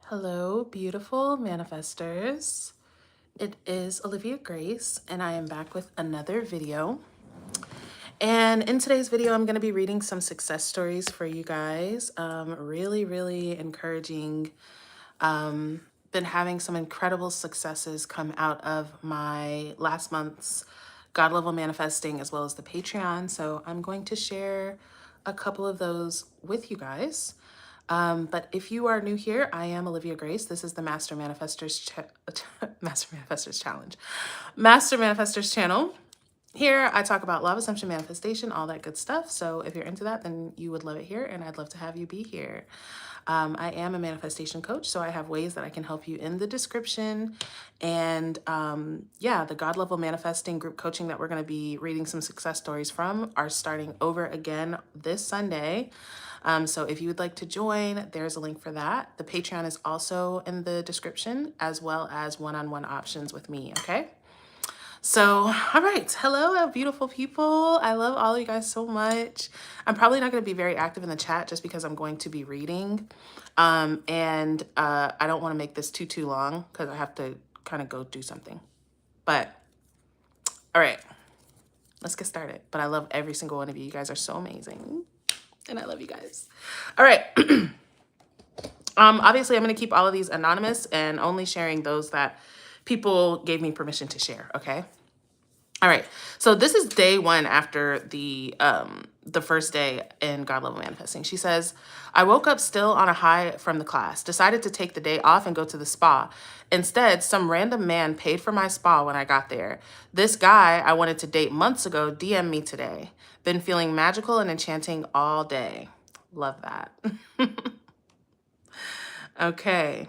Hello, beautiful manifestors. It is Olivia Grace, and I am back with another video. And in today's video, I'm going to be reading some success stories for you guys. Really encouraging. Been having some incredible successes come out of my last month's God level manifesting as well as the Patreon. So I'm going to share a couple of those with you guys. But if you are new here, I am Olivia Grace. This is the Master Manifestors Challenge. Master Manifestors channel. Here, I talk about law of assumption, manifestation, all that good stuff. So if you're into that, then you would love it here, and I'd love to have you be here. I am a manifestation coach, so I have ways that I can help you in the description. And yeah, the God level manifesting group coaching that we're going to be reading some success stories from are starting over again this Sunday. So if you would like to join, there's a link for that. The Patreon is also in the description, as well as one-on-one options with me, okay? So, all right. Hello, beautiful people. I love all of you guys so much. I'm probably not going to be very active in the chat just because I'm going to be reading. I don't want to make this too long because I have to kind of go do something. But, all right, let's get started. But I love every single one of you. You guys are so amazing. And I love you guys. All right. Obviously, I'm going to keep all of these anonymous and only sharing those that people gave me permission to share, okay? All right, so this is day one after the first day in God Level Manifesting. She says, I woke up still on a high from the class, decided to take the day off and go to the spa. Instead, some random man paid for my spa when I got there. This guy I wanted to date months ago DM'd me today. Been feeling magical and enchanting all day. Love that. Okay.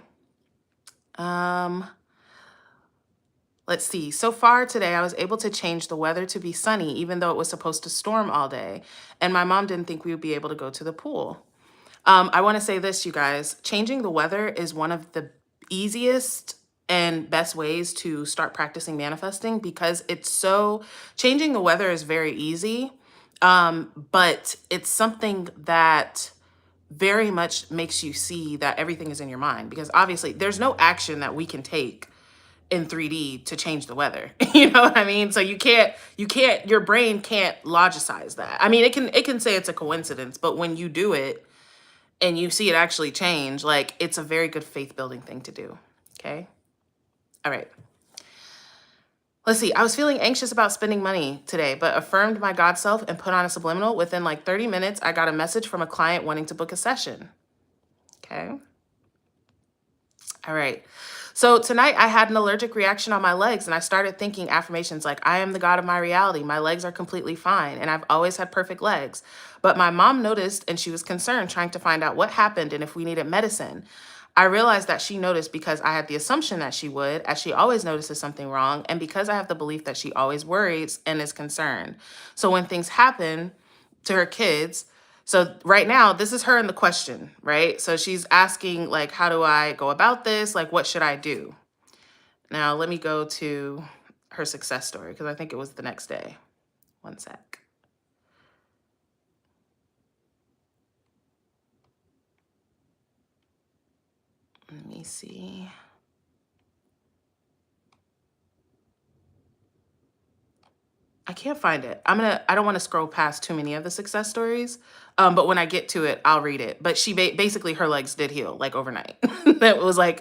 Let's see. So far today, I was able to change the weather to be sunny, even though it was supposed to storm all day. And my mom didn't think we would be able to go to the pool. I want to say this, you guys. Changing the weather is one of the easiest and best ways to start practicing manifesting because changing the weather is very easy. But it's something that very much makes you see that everything is in your mind, because obviously there's no action that we can take in 3D to change the weather. You know what I mean? So your brain can't logicize that. I mean, it can say it's a coincidence, but when you do it and you see it actually change, like, it's a very good faith building thing to do. Okay. All right. Let's see. I was feeling anxious about spending money today, but affirmed my God self and put on a subliminal. Within like 30 minutes, I got a message from a client wanting to book a session. Okay. All right. So tonight I had an allergic reaction on my legs, and I started thinking affirmations like, I am the God of my reality. My legs are completely fine, and I've always had perfect legs. But my mom noticed, and she was concerned, trying to find out what happened and if we needed medicine. I realized that she noticed because I had the assumption that she would, as she always notices something wrong, and because I have the belief that she always worries and is concerned. So when things happen to her kids, so right now, this is her in the question, right? So she's asking, like, how do I go about this? Like, what should I do? Now, let me go to her success story because I think it was the next day. One sec. Let me see. I can't find it. I don't want to scroll past too many of the success stories. But when I get to it, I'll read it. But she basically, her legs did heal like overnight. I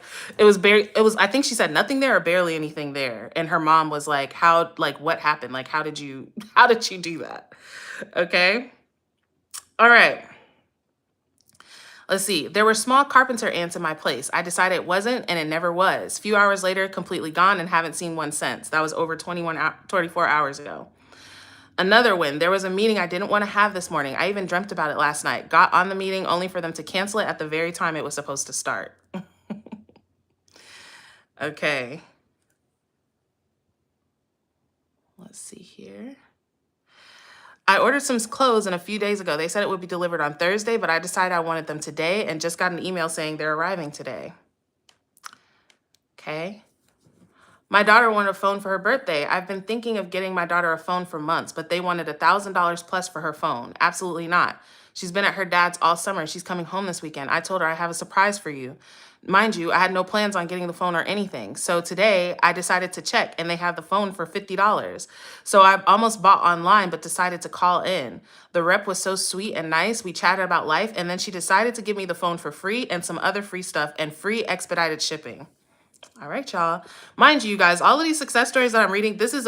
think she said nothing there or barely anything there. And her mom was like, what happened? Like, how did you do that? Okay. All right. Let's see. There were small carpenter ants in my place. I decided it wasn't, and it never was. Few hours later, completely gone, and haven't seen one since. That was over 24 hours ago. Another win. There was a meeting I didn't want to have this morning. I even dreamt about it last night. Got on the meeting only for them to cancel it at the very time it was supposed to start. Okay. Let's see here. I ordered some clothes a few days ago. They said it would be delivered on Thursday, but I decided I wanted them today and just got an email saying they're arriving today. Okay. My daughter wanted a phone for her birthday. I've been thinking of getting my daughter a phone for months, but they wanted $1,000 plus for her phone. Absolutely not. She's been at her dad's all summer. She's coming home this weekend. I told her I have a surprise for you. Mind you, I had no plans on getting the phone or anything. So today I decided to check and they have the phone for $50. So I almost bought online, but decided to call in. The rep was so sweet and nice. We chatted about life and then she decided to give me the phone for free and some other free stuff and free expedited shipping. All right, y'all. Mind you guys, all of these success stories that I'm reading, this is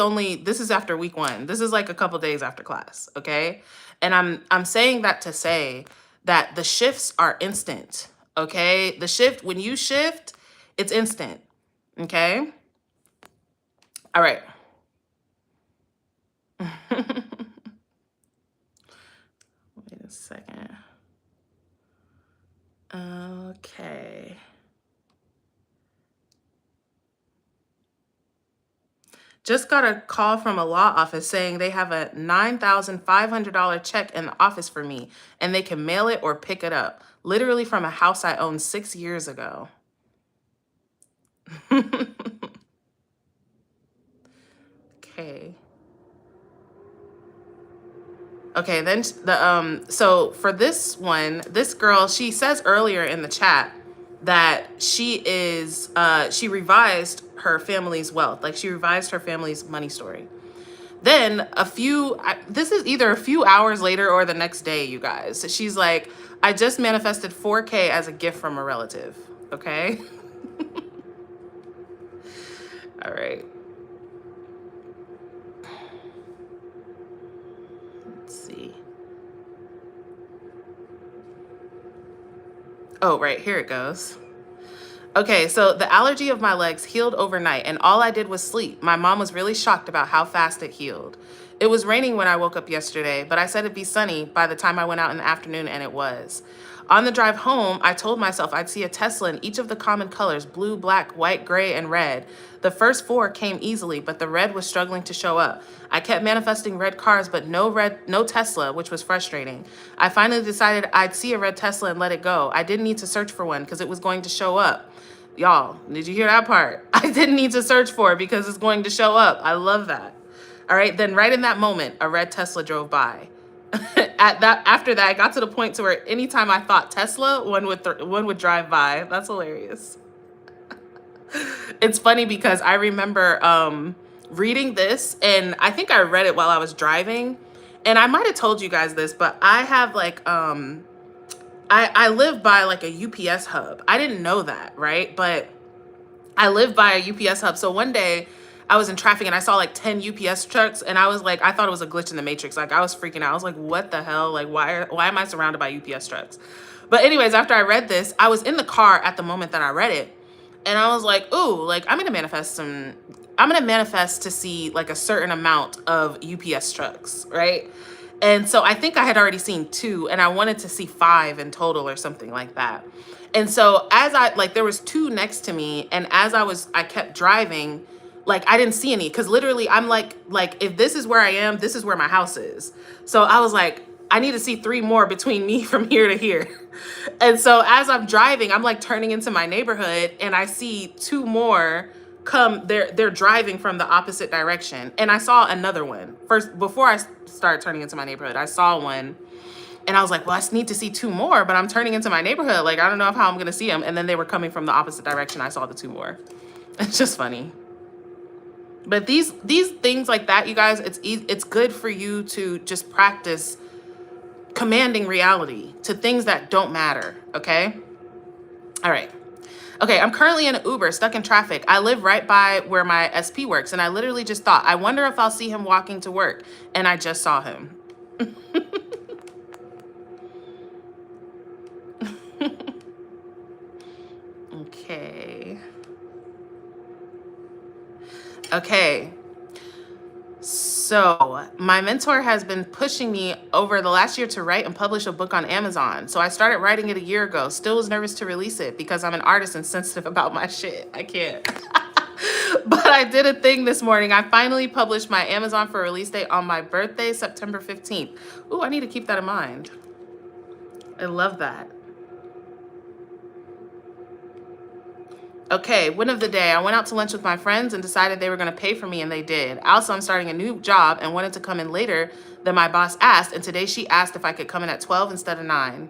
after week 1. This is like a couple days after class, okay? And I'm saying that to say that the shifts are instant, okay? The shift, when you shift, it's instant, okay? All right. Wait a second. Okay. Just got a call from a law office saying they have a $9,500 check in the office for me and they can mail it or pick it up, literally from a house I owned 6 years ago. Okay. Okay, then so for this one, this girl, she says earlier in the chat that she revised her family's wealth. Like she revised her family's money story. Then this is either a few hours later or the next day, you guys. So she's like, I just manifested 4K as a gift from a relative. Okay. All right. Let's see. Oh, right, here it goes. Okay, so the allergy of my legs healed overnight and all I did was sleep. My mom was really shocked about how fast it healed. It was raining when I woke up yesterday, but I said it'd be sunny by the time I went out in the afternoon, and it was. On the drive home, I told myself I'd see a Tesla in each of the common colors: blue, black, white, gray, and red. The first 4 came easily, but the red was struggling to show up. I kept manifesting red cars, but no Tesla, which was frustrating. I finally decided I'd see a red Tesla and let it go. I didn't need to search for one because it was going to show up. Y'all, did you hear that part? I didn't need to search for it because it's going to show up. I love that. All right, then right in that moment, a red Tesla drove by. After that, I got to the point to where anytime I thought Tesla, one would drive by. That's hilarious. It's funny because I remember reading this, and I think I read it while I was driving, and I might have told you guys this, but I have like I live by like a UPS hub. I didn't know that, right? But I live by a UPS hub. So one day I was in traffic and I saw like 10 UPS trucks, and I was like, I thought it was a glitch in the matrix. Like I was freaking out. I was like, what the hell? Like why am I surrounded by UPS trucks? But anyways, after I read this, I was in the car at the moment that I read it. And I was like, ooh, like I'm gonna manifest to see like a certain amount of UPS trucks, right? And so I think I had already seen 2 and I wanted to see 5 in total or something like that. And so there was 2 next to me, and as I kept driving, like I didn't see any, because literally I'm like if this is where I am, this is where my house is. So I was like, I need to see 3 more between me from here to here. And so as I'm driving, I'm like turning into my neighborhood and I see 2 more come. They're driving from the opposite direction. And I saw another one. First, before I started turning into my neighborhood, I saw one and I was like, well, I need to see 2 more, but I'm turning into my neighborhood. Like, I don't know how I'm going to see them. And then they were coming from the opposite direction. I saw the 2 more. It's just funny. But these things like that, you guys, it's good for you to just practice commanding reality to things that don't matter, okay? All right. Okay, I'm currently in an Uber, stuck in traffic. I live right by where my SP works, and I literally just thought, I wonder if I'll see him walking to work, and I just saw him. Okay. Okay. So my mentor has been pushing me over the last year to write and publish a book on Amazon. So I started writing it a year ago. Still was nervous to release it because I'm an artist and sensitive about my shit. I can't. But I did a thing this morning. I finally published my Amazon for release date on my birthday, September 15th. Ooh, I need to keep that in mind. I love that. Okay, win of the day. I went out to lunch with my friends and decided they were going to pay for me, and they did. Also, I'm starting a new job and wanted to come in later than my boss asked, and today she asked if I could come in at 12 instead of 9.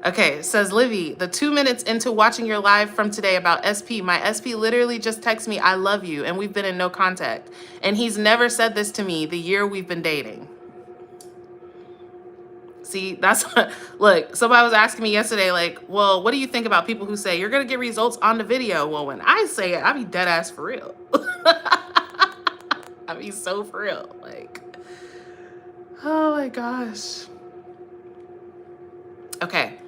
Okay, says Livy, the 2 minutes into watching your live from today about SP, my SP literally just texted me, I love you, and we've been in no contact. And he's never said this to me the year we've been dating. See, that's what, look, somebody was asking me yesterday, like, well, what do you think about people who say you're going to get results on the video? Well, when I say it, I be dead ass for real. I be so for real. Like, oh my gosh. Okay.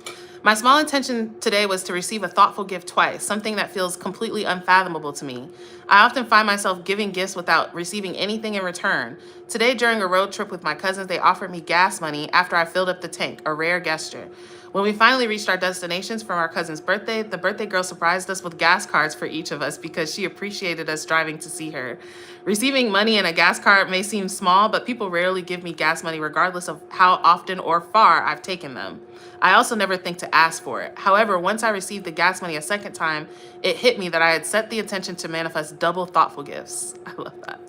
My small intention today was to receive a thoughtful gift twice, something that feels completely unfathomable to me. I often find myself giving gifts without receiving anything in return. Today, during a road trip with my cousins, they offered me gas money after I filled up the tank, a rare gesture. When we finally reached our destinations from our cousin's birthday, the birthday girl surprised us with gas cards for each of us because she appreciated us driving to see her. Receiving money and a gas card may seem small, but people rarely give me gas money regardless of how often or far I've taken them. I also never think to ask for it. However, once I received the gas money a second time, it hit me that I had set the intention to manifest double thoughtful gifts. I love that.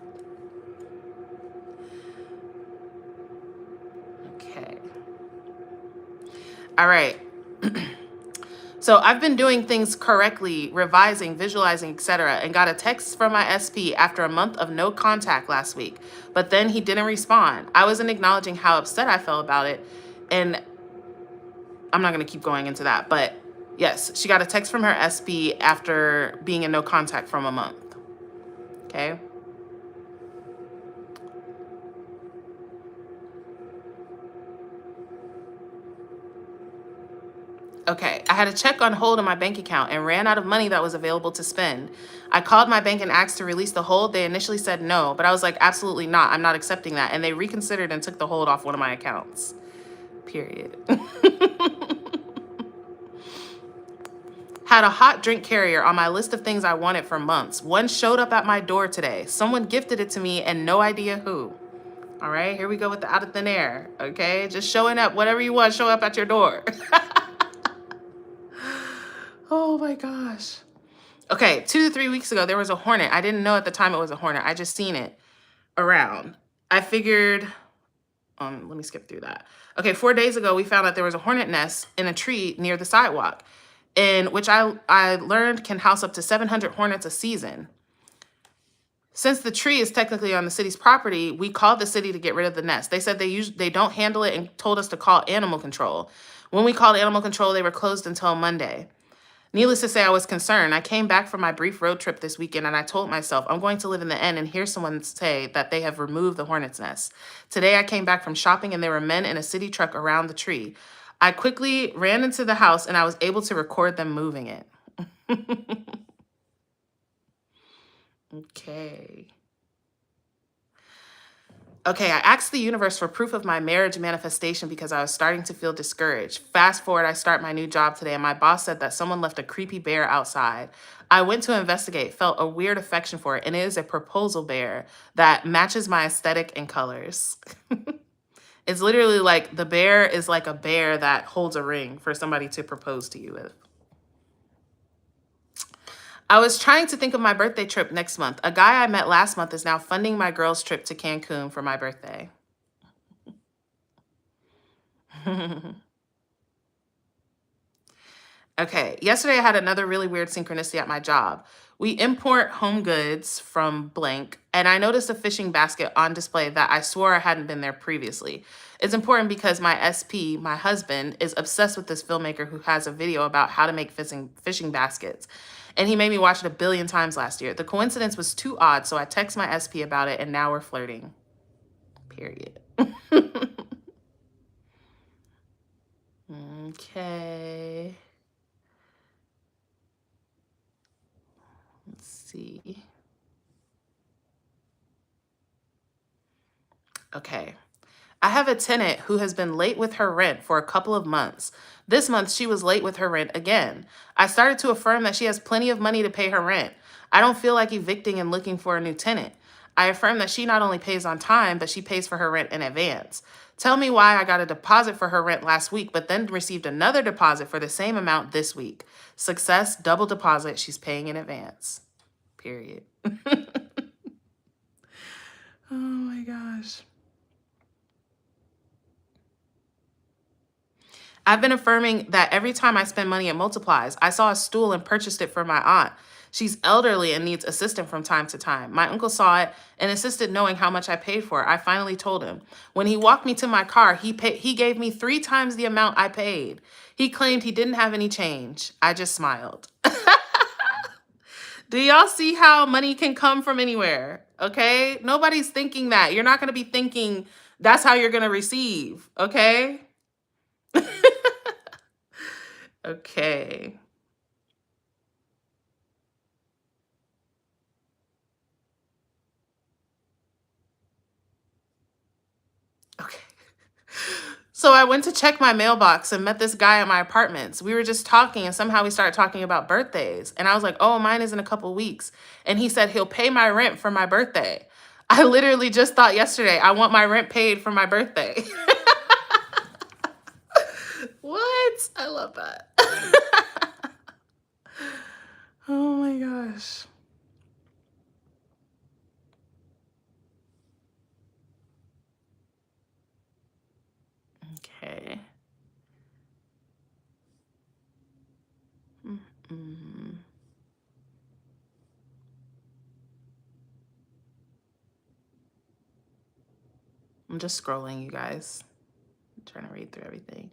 Okay. All right. So I've been doing things correctly, revising, visualizing, etc., and got a text from my SP after a month of no contact last week. But then he didn't respond. I wasn't acknowledging how upset I felt about it, and I'm not going to keep going into that, but yes, she got a text from her SP after being in no contact from a month. Okay. Okay, I had a check on hold on my bank account and ran out of money that was available to spend. I called my bank and asked to release the hold. They initially said no, but I was like, absolutely not. I'm not accepting that. And they reconsidered and took the hold off one of my accounts. Period. Had a hot drink carrier on my list of things I wanted for months. One showed up at my door today. Someone gifted it to me and no idea who. All right, here we go with the out of thin air. Okay, just showing up, whatever you want, show up at your door. Oh my gosh. Okay, 2 to 3 weeks ago, there was a hornet. I didn't know at the time it was a hornet. I just seen it around. I figured, let me skip through that. Okay, 4 days ago, we found out there was a hornet nest in a tree near the sidewalk, in which I learned can house up to 700 hornets a season. Since the tree is technically on the city's property, we called the city to get rid of the nest. They said they don't handle it and told us to call animal control. When we called animal control, they were closed until Monday. Needless to say, I was concerned. I came back from my brief road trip this weekend and I told myself, I'm going to live in the inn and hear someone say that they have removed the hornet's nest. Today, I came back from shopping and there were men in a city truck around the tree. I quickly ran into the house and I was able to record them moving it. Okay, I asked the universe for proof of my marriage manifestation because I was starting to feel discouraged. Fast forward, I start my new job today and my boss said that someone left a creepy bear outside. I went to investigate, felt a weird affection for it, and it is a proposal bear that matches my aesthetic and colors. It's literally like the bear is like a bear that holds a ring for somebody to propose to you with. I was trying to think of my birthday trip next month. A guy I met last month is now funding my girl's trip to Cancun for my birthday. Okay, yesterday I had another really weird synchronicity at my job. We import home goods from blank, and I noticed a fishing basket on display that I swore I hadn't been there previously. It's important because my SP, my husband, is obsessed with this filmmaker who has a video about how to make fishing baskets. And he made me watch it 1 billion times last year. The coincidence was too odd, so I text my SP about it, and now we're flirting. Period. Okay. Let's see. Okay. I have a tenant who has been late with her rent for a couple of months. This month, she was late with her rent again. I started to affirm that she has plenty of money to pay her rent. I don't feel like evicting and looking for a new tenant. I affirm that she not only pays on time, but she pays for her rent in advance. Tell me why I got a deposit for her rent last week, but then received another deposit for the same amount this week. Success, double deposit. She's paying in advance. Period. Oh my gosh. I've been affirming that every time I spend money, it multiplies. I saw a stool and purchased it for my aunt. She's elderly and needs assistance from time to time. My uncle saw it and insisted knowing how much I paid for it. I finally told him. When he walked me to my car, he gave me 3 times the amount I paid. He claimed he didn't have any change. I just smiled. Do y'all see how money can come from anywhere? Okay? Nobody's thinking that. You're not going to be thinking that's how you're going to receive. Okay? Okay. Okay. So I went to check my mailbox and met this guy at my apartments. We were just talking and somehow we started talking about birthdays. And I was like, oh, mine is in a couple weeks. And he said he'll pay my rent for my birthday. I literally just thought yesterday, I want my rent paid for my birthday. What? I love that. Oh my gosh. Okay. Mm-mm. I'm just scrolling, you guys. I'm trying to read through everything.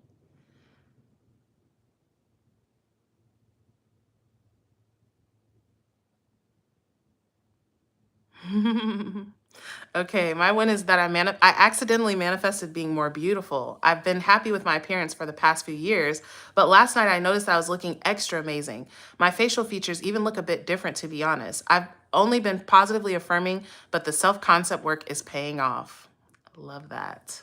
Okay, my one is that I accidentally manifested being more beautiful. I've been happy with my appearance for the past few years, but last night I noticed that I was looking extra amazing. My facial features even look a bit different, to be honest. I've only been positively affirming, but the self-concept work is paying off. I love that.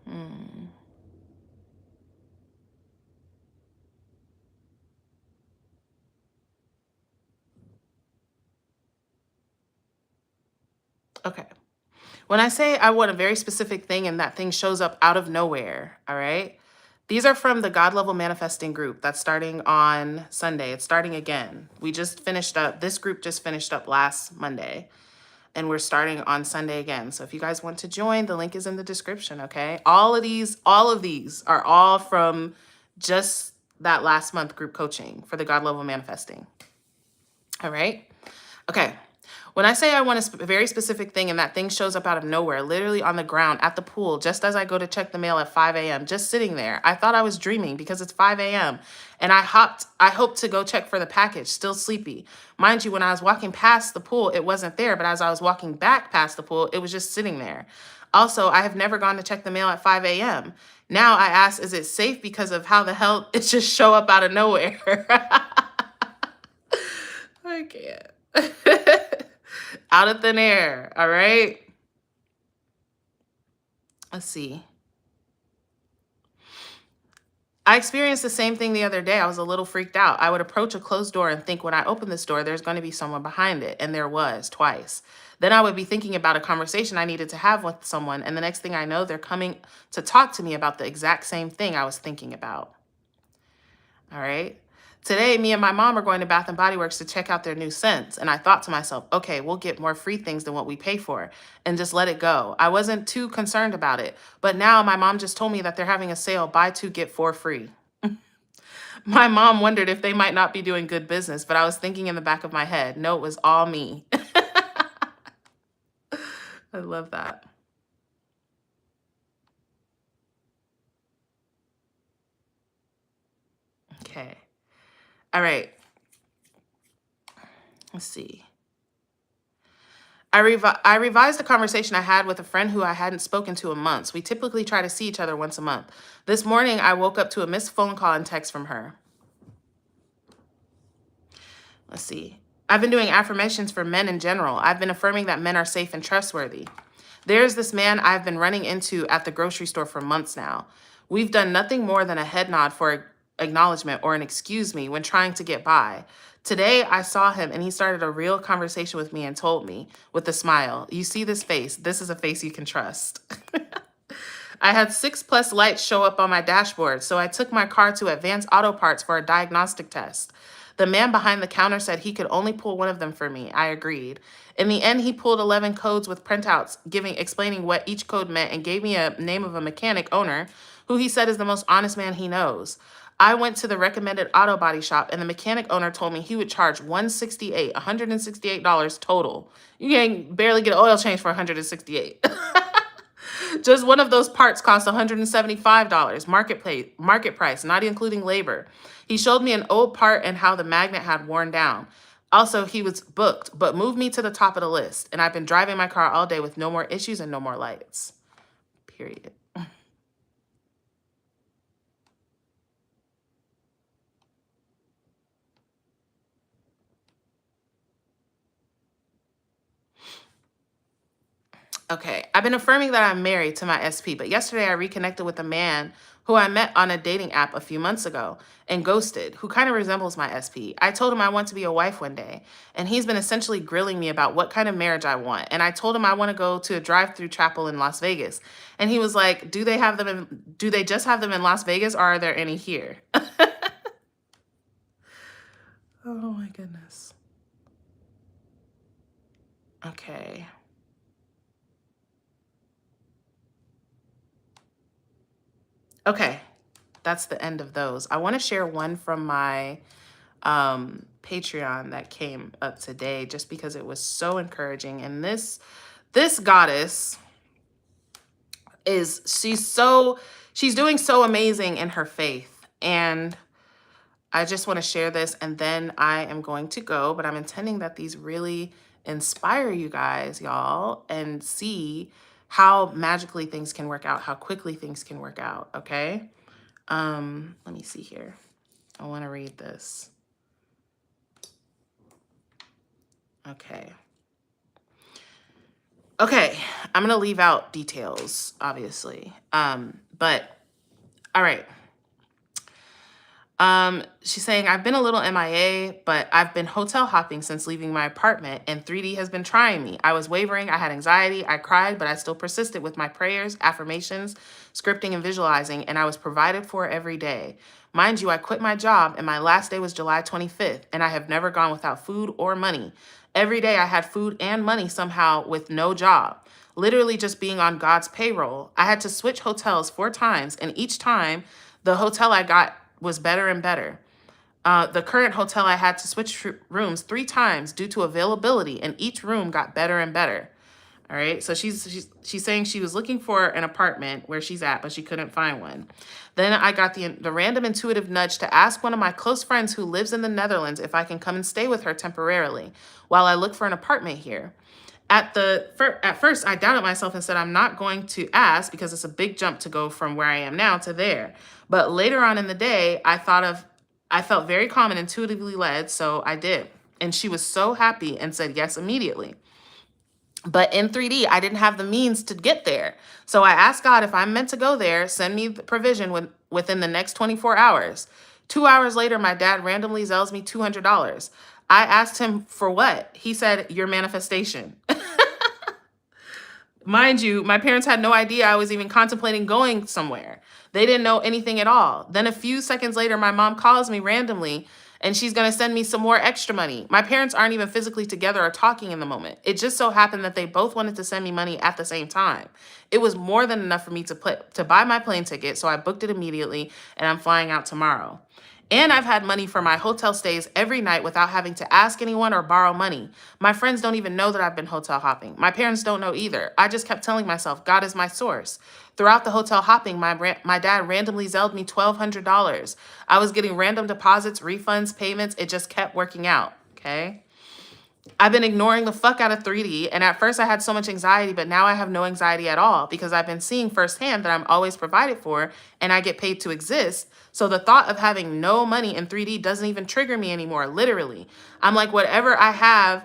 Hmm. Okay. When I say I want a very specific thing and that thing shows up out of nowhere, all right? These are from the God Level Manifesting group that's starting on Sunday. It's starting again. We just finished up, this group just finished up last Monday, and we're starting on Sunday again. So if you guys want to join, the link is in the description, okay? All of these are all from just that last month group coaching for the God Level Manifesting. All right? Okay. When I say I want a very specific thing and that thing shows up out of nowhere, literally on the ground at the pool, just as I go to check the mail at 5 a.m., just sitting there, I thought I was dreaming because it's 5 a.m. And I hoped to go check for the package, still sleepy. Mind you, when I was walking past the pool, it wasn't there. But as I was walking back past the pool, it was just sitting there. Also, I have never gone to check the mail at 5 a.m. Now I ask, is it safe because of how the hell it just show up out of nowhere? I can't. Out of thin air, all right? Let's see. I experienced the same thing the other day. I was a little freaked out. I would approach a closed door and think when I open this door, there's going to be someone behind it. And there was twice. Then I would be thinking about a conversation I needed to have with someone. And the next thing I know, they're coming to talk to me about the exact same thing I was thinking about. All right. Today, me and my mom are going to Bath & Body Works to check out their new scents. And I thought to myself, okay, we'll get more free things than what we pay for and just let it go. I wasn't too concerned about it. But now my mom just told me that they're having a sale, buy 2, get 4 free. My mom wondered if they might not be doing good business, but I was thinking in the back of my head, no, it was all me. I love that. Okay. All right. Let's see. I revised the conversation I had with a friend who I hadn't spoken to in months. We typically try to see each other once a month. This morning, I woke up to a missed phone call and text from her. Let's see. I've been doing affirmations for men in general. I've been affirming that men are safe and trustworthy. There's this man I've been running into at the grocery store for months now. We've done nothing more than a head nod for acknowledgement or an excuse me when trying to get by. Today, I saw him and he started a real conversation with me and told me with a smile, "You see this face? This is a face you can trust." I had 6+ lights show up on my dashboard, so I took my car to Advanced Auto Parts for a diagnostic test. The man behind the counter said he could only pull one of them for me. I agreed. In the end, he pulled 11 codes with printouts explaining what each code meant and gave me a name of a mechanic owner who he said is the most honest man he knows. I went to the recommended auto body shop and the mechanic owner told me he would charge $168 total. You can barely get an oil change for $168. Just one of those parts cost $175, market price, not including labor. He showed me an old part and how the magnet had worn down. Also, he was booked, but moved me to the top of the list. And I've been driving my car all day with no more issues and no more lights. Period. Okay, I've been affirming that I'm married to my SP, but yesterday I reconnected with a man who I met on a dating app a few months ago and ghosted, who kind of resembles my SP. I told him I want to be a wife one day, and he's been essentially grilling me about what kind of marriage I want. And I told him I want to go to a drive-through chapel in Las Vegas. And he was like, do they just have them in Las Vegas, or are there any here? Oh my goodness. Okay. Okay, that's the end of those. I want to share one from my Patreon that came up today just because it was so encouraging. And this goddess she's doing so amazing in her faith. And I just want to share this and then I am going to go, but I'm intending that these really inspire you guys, y'all, and see how magically things can work out, how quickly things can work out, okay? Let me see here. I want to read this. Okay. Okay, I'm going to leave out details, obviously. But, all right. She's saying, I've been a little MIA, but I've been hotel hopping since leaving my apartment and 3D has been trying me. I was wavering, I had anxiety, I cried, but I still persisted with my prayers, affirmations, scripting, and visualizing, and I was provided for every day. Mind you, I quit my job and my last day was July 25th, and I have never gone without food or money. Every day I had food and money somehow with no job. Literally just being on God's payroll. I had to switch hotels 4 times, and each time the hotel I got was better and better. The current hotel I had to switch rooms 3 times due to availability, and each room got better and better. All right, so she's saying she was looking for an apartment where she's at, but she couldn't find one. Then I got the random intuitive nudge to ask one of my close friends who lives in the Netherlands if I can come and stay with her temporarily while I look for an apartment here. At first, I doubted myself and said I'm not going to ask because it's a big jump to go from where I am now to there. But later on in the day, I felt very calm and intuitively led, so I did. And she was so happy and said yes immediately. But in 3D, I didn't have the means to get there. So I asked God, if I'm meant to go there, send me the provision within the next 24 hours. 2 hours later, my dad randomly zells me $200. I asked him for what? He said, your manifestation. Mind you, my parents had no idea I was even contemplating going somewhere. They didn't know anything at all. Then a few seconds later, my mom calls me randomly and she's going to send me some more extra money. My parents aren't even physically together or talking in the moment. It just so happened that they both wanted to send me money at the same time. It was more than enough for me to buy my plane ticket, so I booked it immediately and I'm flying out tomorrow. And I've had money for my hotel stays every night without having to ask anyone or borrow money. My friends don't even know that I've been hotel hopping. My parents don't know either. I just kept telling myself, God is my source. Throughout the hotel hopping, my dad randomly zelled me $1,200. I was getting random deposits, refunds, payments. It just kept working out, okay? I've been ignoring the fuck out of 3D. And at first I had so much anxiety, but now I have no anxiety at all because I've been seeing firsthand that I'm always provided for and I get paid to exist. So the thought of having no money in 3D doesn't even trigger me anymore, literally. I'm like, whatever I have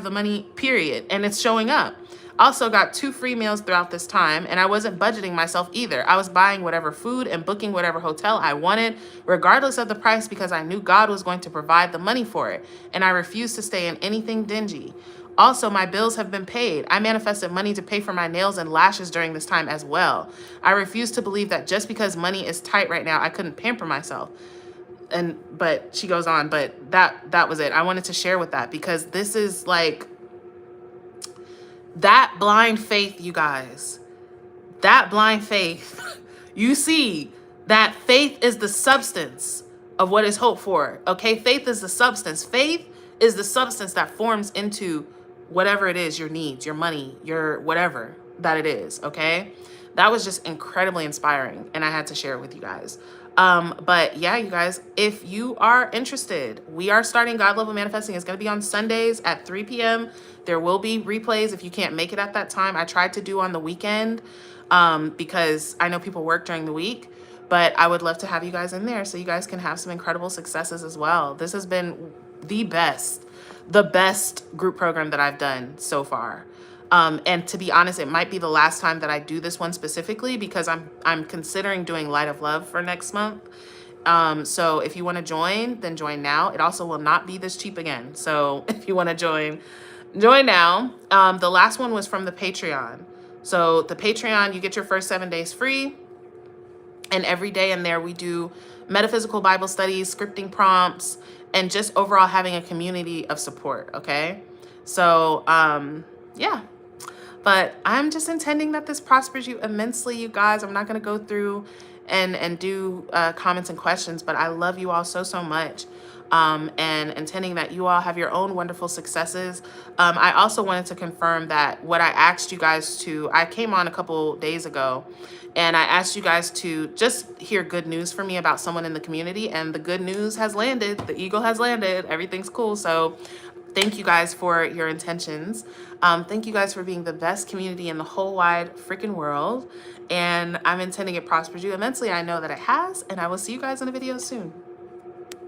the money, period. And it's showing up. Also got 2 free meals throughout this time, and I wasn't budgeting myself either. I was buying whatever food and booking whatever hotel I wanted, regardless of the price, because I knew God was going to provide the money for it, and I refused to stay in anything dingy. Also, my bills have been paid. I manifested money to pay for my nails and lashes during this time as well. I refuse to believe that just because money is tight right now, I couldn't pamper myself. But she goes on, but that was it. I wanted to share with that because this is like, that blind faith, you guys, that blind faith, you see that faith is the substance of what is hoped for. Okay, faith is the substance. Faith is the substance that forms into whatever it is, your needs, your money, your whatever that it is. Okay, that was just incredibly inspiring, and I had to share it with you guys. But yeah, you guys, if you are interested, we are starting God Level Manifesting. It's going to be on Sundays at 3 p.m. There will be replays if you can't make it at that time. I tried to do on the weekend because I know people work during the week, but I would love to have you guys in there so you guys can have some incredible successes as well. This has been the best group program that I've done so far. And to be honest, it might be the last time that I do this one specifically because I'm considering doing Light of Love for next month. So if you want to join, then join now. It also will not be this cheap again. So if you want to join now. The last one was from the Patreon. So the Patreon, you get your first 7 days free. And every day in there, we do metaphysical Bible studies, scripting prompts, and just overall having a community of support. Okay. So, yeah. But I'm just intending that this prospers you immensely, you guys. I'm not going to go through and do comments and questions, but I love you all so, so much. And intending that you all have your own wonderful successes. I also wanted to confirm that what I asked you guys to, I came on a couple days ago and I asked you guys to just hear good news from me about someone in the community, and the good news has landed. The eagle has landed. Everything's cool. So thank you guys for your intentions. Thank you guys for being the best community in the whole wide freaking world. And I'm intending it prospers you immensely. I know that it has, and I will see you guys in a video soon.